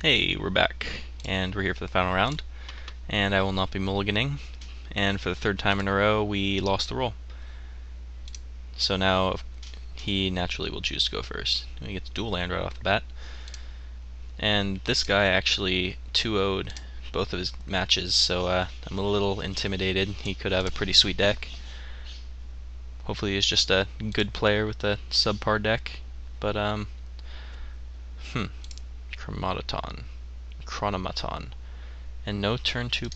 Hey, we're back, and we're here for the final round, and I will not be mulliganing, and for the third time in a row we lost the roll. So now he naturally will choose to go first. He gets dual land right off the bat, and this guy actually 2-0'd both of his matches, so I'm a little intimidated. He could have a pretty sweet deck. Hopefully he's just a good player with a subpar deck, but Chronomaton, and no turn to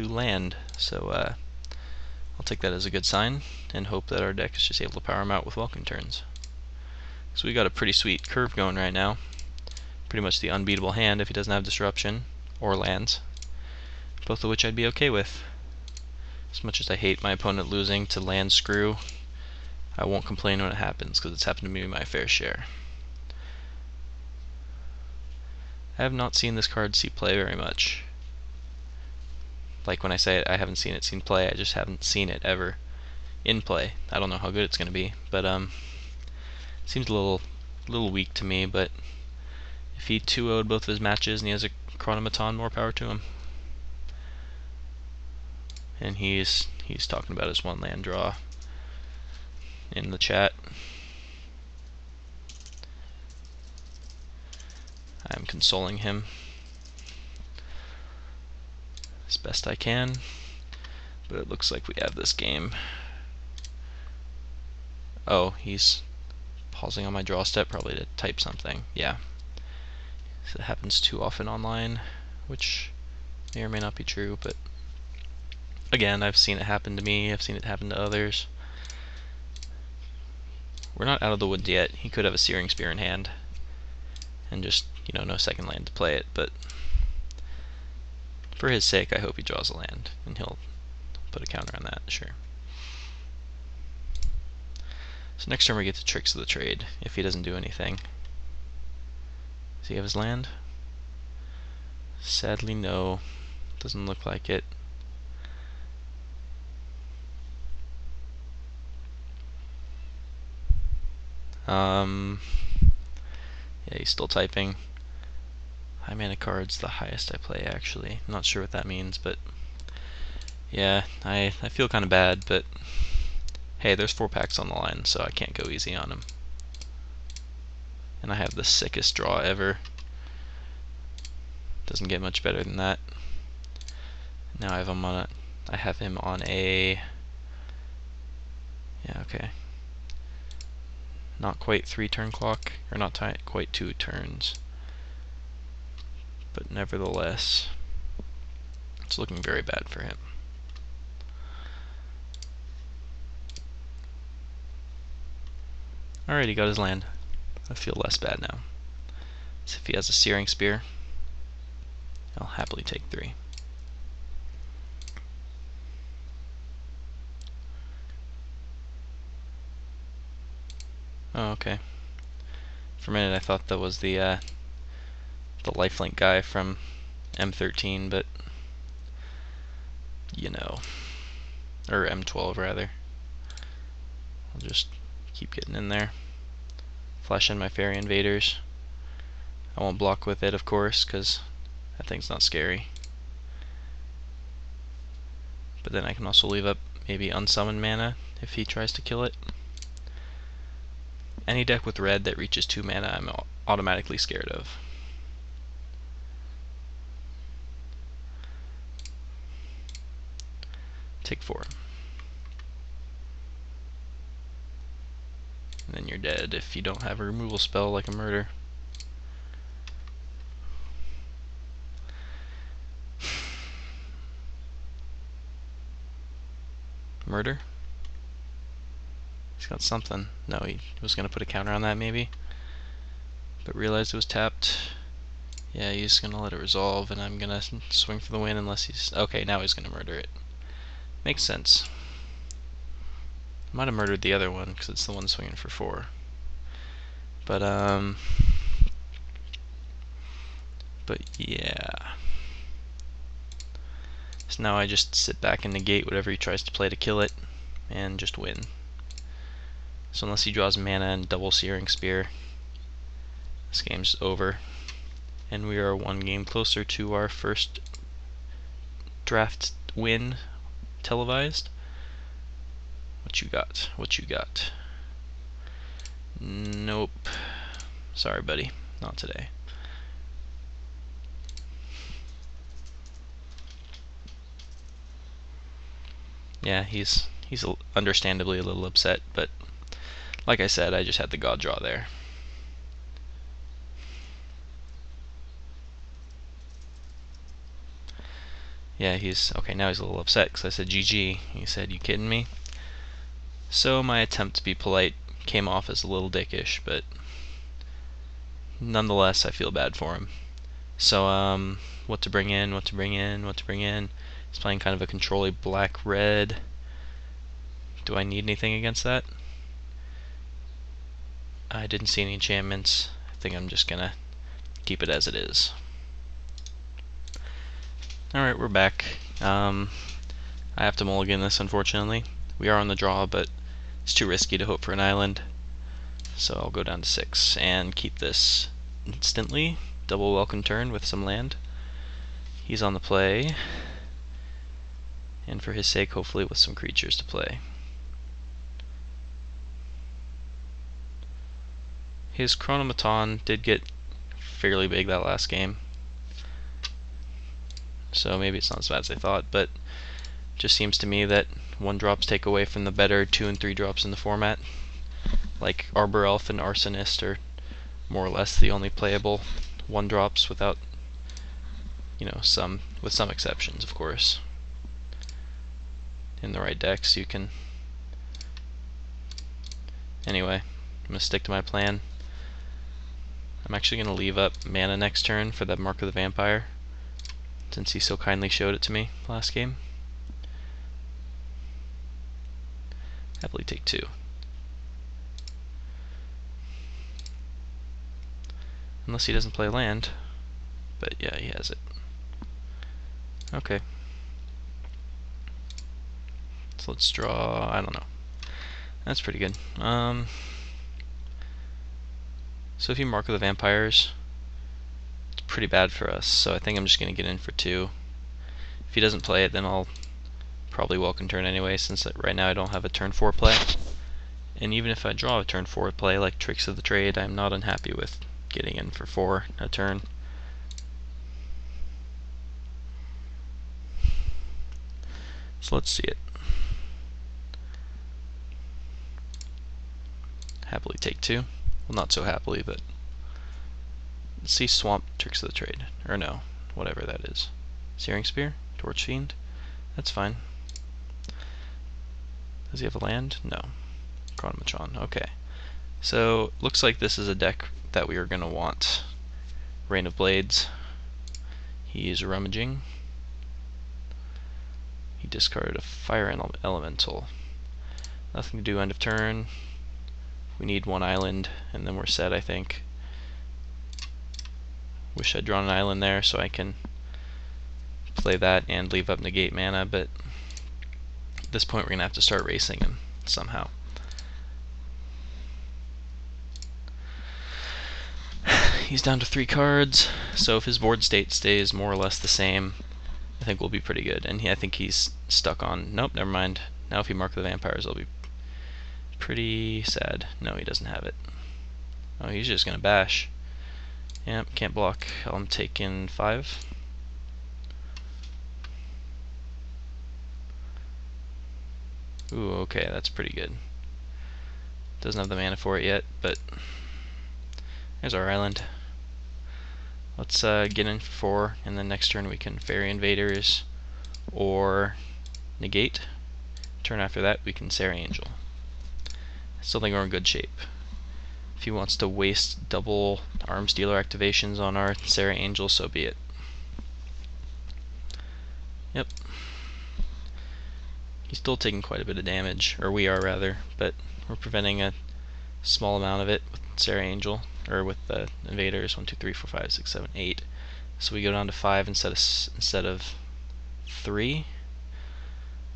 land. So I'll take that as a good sign and hope that our deck is just able to power him out with welcome turns. So we got a pretty sweet curve going right now. Pretty much the unbeatable hand if he doesn't have disruption or lands, both of which I'd be okay with. As much as I hate my opponent losing to land screw, I won't complain when it happens, because it's happened to me my fair share. I have not seen this card see play very much. Like when I say it, I haven't seen it seen play, I just haven't seen it ever in play. I don't know how good it's going to be, but seems a little weak to me. But if he 2-0'd both of his matches and he has a Chronomaton, more power to him. And he's talking about his one land draw in the chat. I'm consoling him as best I can, but it looks like we have this game. Oh, he's pausing on my draw step, probably to type something. Yeah, so it happens too often online, which may or may not be true, but again, I've seen it happen to me, I've seen it happen to others. We're not out of the woods yet. He could have a Searing Spear in hand and just, no second land to play it, but for his sake, I hope he draws a land, and he'll put a counter on that, sure. So next turn we get to Tricks of the Trade, if he doesn't do anything. Does he have his land? Sadly, no. Doesn't look like it. Yeah, he's still typing. High mana cards, the highest I play, actually. I'm not sure what that means, but yeah, I feel kind of bad, but hey, there's 4 packs on the line, so I can't go easy on him. And I have the sickest draw ever. Doesn't get much better than that. Now I have him on a yeah, okay. Not quite 3 turn clock, or not quite 2 turns. But nevertheless, it's looking very bad for him. Alright, he got his land. I feel less bad now. So if he has a Searing Spear, I'll happily take 3. Oh, okay. For a minute I thought that was the lifelink guy from M13, but or M12 rather. I'll just keep getting in there. Flash in my Fairy Invaders. I won't block with it, of course, because that thing's not scary. But then I can also leave up maybe unsummon mana if he tries to kill it. Any deck with red that reaches 2 mana I'm automatically scared of. Take 4. And then you're dead if you don't have a removal spell like a Murder. Murder? He's got something. No, he was going to put a counter on that maybe, but realized it was tapped. Yeah, he's going to let it resolve, and I'm going to swing for the win unless he's... Okay, now he's going to murder it. Makes sense. I might have murdered the other one, because it's the one swinging for 4. But yeah. So now I just sit back and negate whatever he tries to play to kill it, and just win. So unless he draws mana and double Searing Spear, this game's over. and we are one game closer to our first draft win televised. What you got? What you got? Nope. Sorry, buddy. Not today. Yeah, he's understandably a little upset, but like I said, I just had the god draw there. Yeah, he's okay. Now he's a little upset because I said GG. He said, "You kidding me?" So my attempt to be polite came off as a little dickish, but nonetheless, I feel bad for him. So, what to bring in? What to bring in? What to bring in? He's playing kind of a control-y black-red. Do I need anything against that? I didn't see any enchantments. I think I'm just gonna keep it as it is. Alright, we're back. I have to mulligan this, unfortunately. We are on the draw, but it's too risky to hope for an island. So I'll go down to 6 and keep this instantly. Double welcome turn with some land. He's on the play. And for his sake, hopefully with some creatures to play. His Chronomaton did get fairly big that last game. So maybe it's not as bad as I thought, but just seems to me that 1-drops take away from the better 2 and 3 drops in the format. Like Arbor Elf and Arsonist are more or less the only playable 1-drops without, with some exceptions, of course. In the right decks, you can. Anyway, I'm gonna stick to my plan. I'm actually gonna leave up mana next turn for that Mark of the Vampire, since he so kindly showed it to me last game. Happily take 2. Unless he doesn't play land. But yeah, he has it. Okay. So let's draw, I don't know. That's pretty good. So if you Mark of the Vampires, it's pretty bad for us, so I think I'm just going to get in for 2. If he doesn't play it, then I'll probably welcome turn anyway, since right now I don't have a turn 4 play. And even if I draw a turn 4 play like Tricks of the Trade, I'm not unhappy with getting in for 4 a turn. So let's see it. Happily take 2. Well, not so happily, but let's see Swamp Tricks of the Trade. Or no, whatever that is. Searing Spear? Torch Fiend? That's fine. Does he have a land? No. Chronomatron. Okay. So, looks like this is a deck that we are going to want. Rain of Blades. He is rummaging. He discarded a Fire Elemental. Nothing to do end of turn. We need 1 island, and then we're set, I think. Wish I'd drawn an island there so I can play that and leave up negate mana, but at this point we're going to have to start racing him somehow. He's down to 3 cards, so if his board state stays more or less the same, I think we'll be pretty good. And I think he's stuck on... Nope, never mind. Now if he Mark the Vampires, I'll be pretty sad. No, he doesn't have it. Oh, he's just gonna bash. Yep, can't block. I'm taking 5. Ooh, okay, that's pretty good. Doesn't have the mana for it yet, but there's our island. Let's get in for 4, and then next turn we can Fairy Invaders or negate. Turn after that we can Serra Angel. Still think we're in good shape. If he wants to waste double Arms Dealer activations on our Serra Angel, so be it. Yep. He's still taking quite a bit of damage, or we are rather, but we're preventing a small amount of it with Serra Angel, or with the Invaders. 1, 2, 3, 4, 5, 6, 7, 8. So we go down to 5 instead of 3.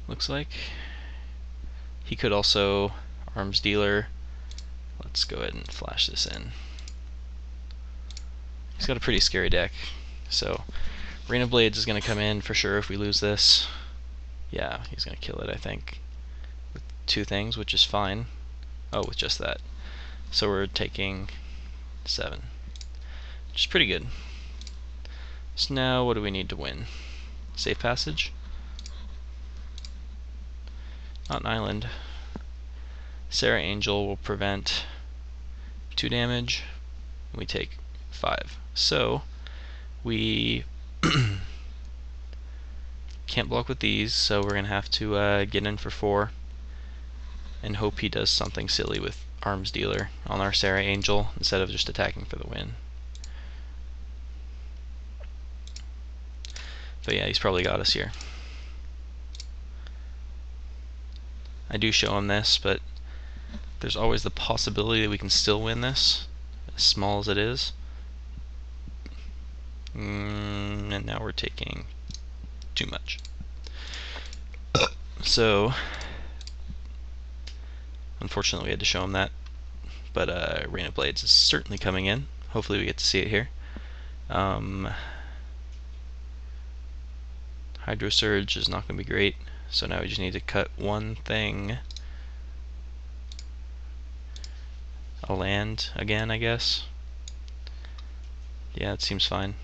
Looks like. He could also Arms Dealer. Let's go ahead and flash this in. he's got a pretty scary deck. So Rain of Blades is going to come in for sure if we lose this. Yeah, he's going to kill it, I think. With 2 things, which is fine. Oh, with just that. So we're taking 7. Which is pretty good. So now what do we need to win? Safe passage? Not an island. Sarah Angel will prevent 2 damage. We take 5. So we can't block with these, so we're going to have to get in for 4 and hope he does something silly with Arms Dealer on our Sarah Angel instead of just attacking for the win. But yeah, he's probably got us here. I do show him this, but there's always the possibility that we can still win this, as small as it is. And now we're taking too much. So, unfortunately we had to show him that. But Rain of Blades is certainly coming in. Hopefully we get to see it here. Hydro Surge is not going to be great, so now we just need to cut 1 thing. A land again, I guess. Yeah, it seems fine.